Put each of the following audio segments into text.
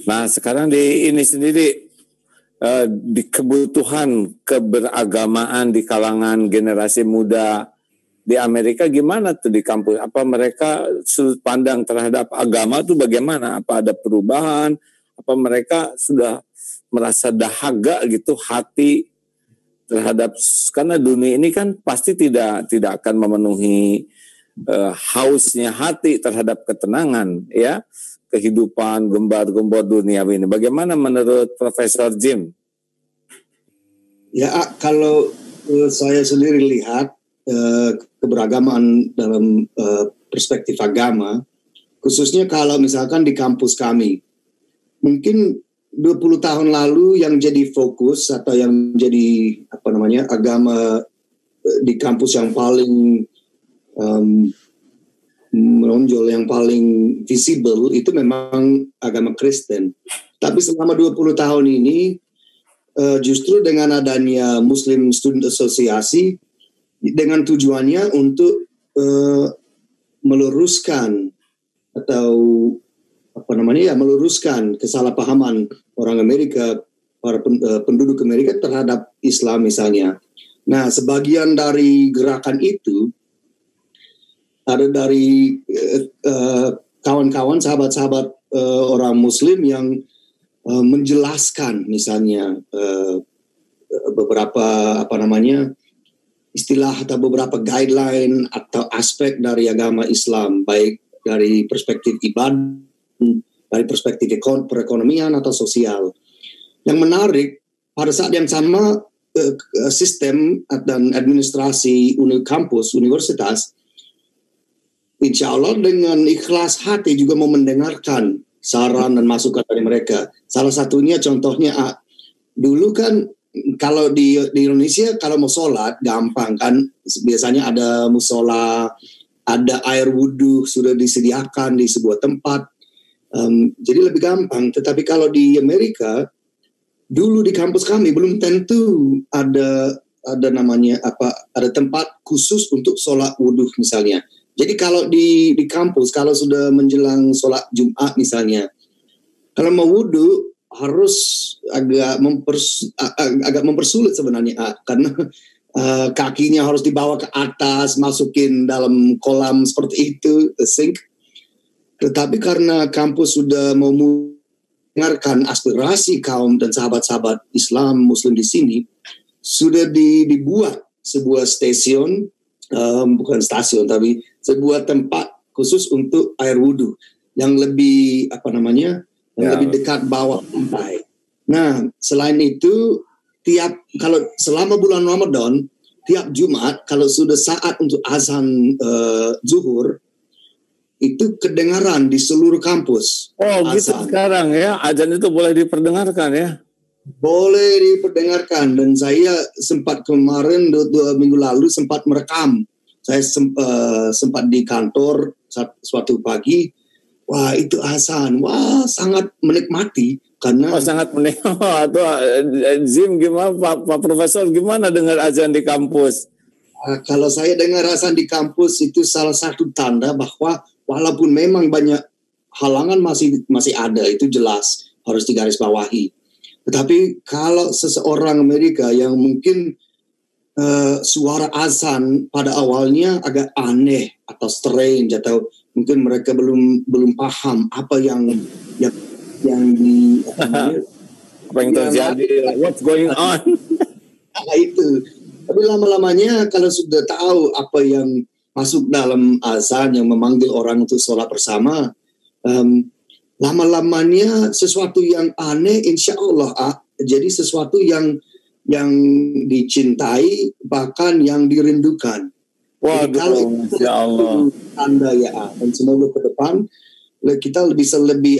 Nah sekarang di ini sendiri di kebutuhan keberagamaan di kalangan generasi muda di Amerika gimana tuh di kampus? Apa mereka sudut pandang terhadap agama tuh bagaimana? Apa ada perubahan? Apa mereka sudah merasa dahaga gitu hati terhadap, karena dunia ini kan pasti tidak akan memenuhi hausnya hati terhadap ketenangan ya, kehidupan gembar-gembor dunia ini. Bagaimana menurut Profesor Jim? Ya, kalau saya sendiri lihat keberagaman dalam perspektif agama, khususnya kalau misalkan di kampus kami, mungkin 20 tahun lalu yang jadi fokus atau yang jadi agama di kampus yang paling menonjol, yang paling visible itu memang agama Kristen. Tapi selama 20 tahun ini justru dengan adanya Muslim Student Association dengan tujuannya untuk meluruskan atau meluruskan kesalahpahaman orang Amerika, para penduduk Amerika terhadap Islam misalnya. Nah, sebagian dari gerakan itu ada dari kawan-kawan, sahabat-sahabat orang Muslim yang menjelaskan misalnya beberapa istilah atau beberapa guideline atau aspek dari agama Islam, baik dari perspektif ibadah, dari perspektif perekonomian atau sosial. Yang menarik, pada saat yang sama sistem dan administrasi kampus, universitas, insya Allah dengan ikhlas hati juga mau mendengarkan saran dan masukan dari mereka. Salah satunya contohnya, dulu kan kalau di Indonesia kalau mau sholat gampang kan, biasanya ada musola, ada air wudhu sudah disediakan di sebuah tempat, jadi lebih gampang. Tetapi kalau di Amerika, dulu di kampus kami belum tentu ada tempat khusus untuk sholat wudhu misalnya. Jadi kalau di kampus, kalau sudah menjelang sholat Jumat misalnya, kalau mau wudhu harus agak mempersulit sebenarnya, karena kakinya harus dibawa ke atas, masukin dalam kolam seperti itu, sink. Tetapi karena kampus sudah mau mendengarkan aspirasi kaum dan sahabat-sahabat Islam Muslim di sini, sudah dibuat sebuah stasiun, bukan stasiun tapi sebuah tempat khusus untuk air wudhu yang lebih lebih dekat bawah pantai. Nah, selain itu kalau selama bulan Ramadan, tiap Jumat kalau sudah saat untuk azan zuhur, itu kedengaran di seluruh kampus. Oh, azan. Gitu sekarang ya, azan itu boleh diperdengarkan ya? Boleh diperdengarkan, dan saya sempat kemarin 2 minggu lalu sempat merekam. Saya sempat di kantor suatu pagi. Wah, itu azan. Wah, sangat menikmati karena sangat menikmati. Zim, gimana Pak Profesor, gimana dengar azan di kampus? Kalau saya dengar azan di kampus itu salah satu tanda bahwa walaupun memang banyak halangan masih ada, itu jelas harus digarisbawahi. Tetapi kalau seseorang Amerika yang mungkin suara azan pada awalnya agak aneh atau strange, atau mungkin mereka belum paham apa yang terjadi, what's going on. Itu. Tapi lama-lamanya kalau sudah tahu apa yang masuk dalam azan yang memanggil orang untuk sholat bersama, lama-lamanya sesuatu yang aneh insya Allah jadi sesuatu yang dicintai, bahkan yang dirindukan. Wah, kalau Masya Allah. Tanda dan semoga ke depan kita bisa lebih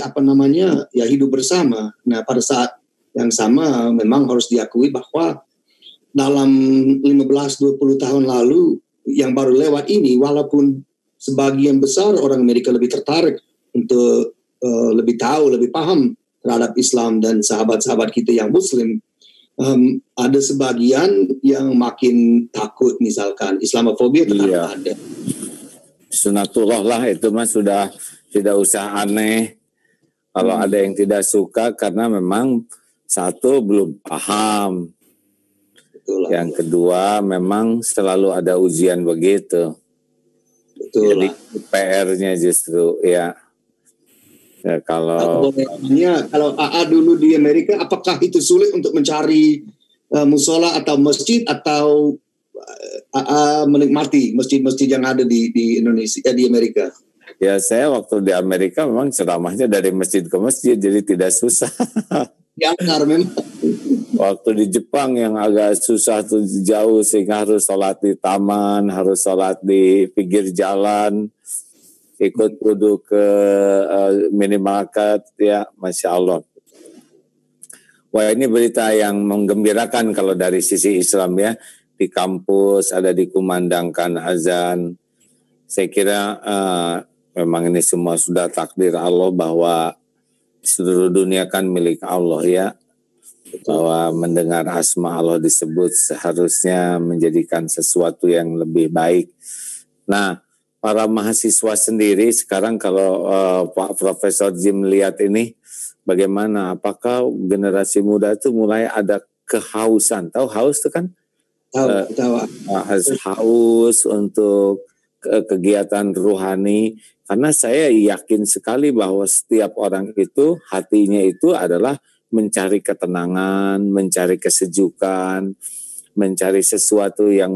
hidup bersama. Nah, pada saat yang sama memang harus diakui bahwa dalam 15-20 tahun lalu yang baru lewat ini, walaupun sebagian besar orang Amerika lebih tertarik untuk lebih tahu, lebih paham terhadap Islam dan sahabat-sahabat kita yang Muslim, ada sebagian yang makin takut, misalkan Islamofobia tetap ada. Sunatullah lah itu mas, sudah tidak usah aneh. Kalau ada yang tidak suka karena memang satu belum paham. Betul. Yang kedua memang selalu ada ujian begitu. Betul. Jadi PR-nya justru ya. Ya, kalau AA dulu di Amerika, apakah itu sulit untuk mencari musola atau masjid, atau AA menikmati masjid-masjid yang ada di Indonesia, di Amerika? Ya, saya waktu di Amerika memang ceramahnya dari masjid ke masjid, jadi tidak susah. Diantar memang. Waktu di Jepang yang agak susah tuh, jauh, sehingga harus sholat di taman, harus sholat di pinggir jalan, ikut wudhu ke minimarket, ya, Masya Allah. Wah, ini berita yang menggembirakan kalau dari sisi Islam ya. Di kampus ada dikumandangkan azan. Saya kira memang ini semua sudah takdir Allah, bahwa seluruh dunia kan milik Allah ya. Bahwa mendengar asma Allah disebut seharusnya menjadikan sesuatu yang lebih baik. Nah, para mahasiswa sendiri sekarang kalau Pak Profesor Jim lihat ini, bagaimana? Apakah generasi muda itu mulai ada kehausan? Tahu haus itu kan? Tahu. Haus untuk kegiatan rohani. Karena saya yakin sekali bahwa setiap orang itu hatinya itu adalah mencari ketenangan, mencari kesejukan, mencari sesuatu yang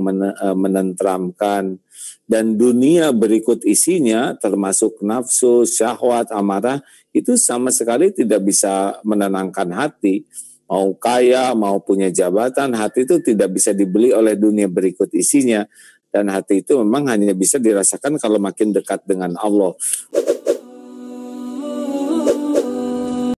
menenteramkan. Dan dunia berikut isinya termasuk nafsu, syahwat, amarah, itu sama sekali tidak bisa menenangkan hati. Mau kaya, mau punya jabatan, hati itu tidak bisa dibeli oleh dunia berikut isinya. Dan hati itu memang hanya bisa dirasakan kalau makin dekat dengan Allah.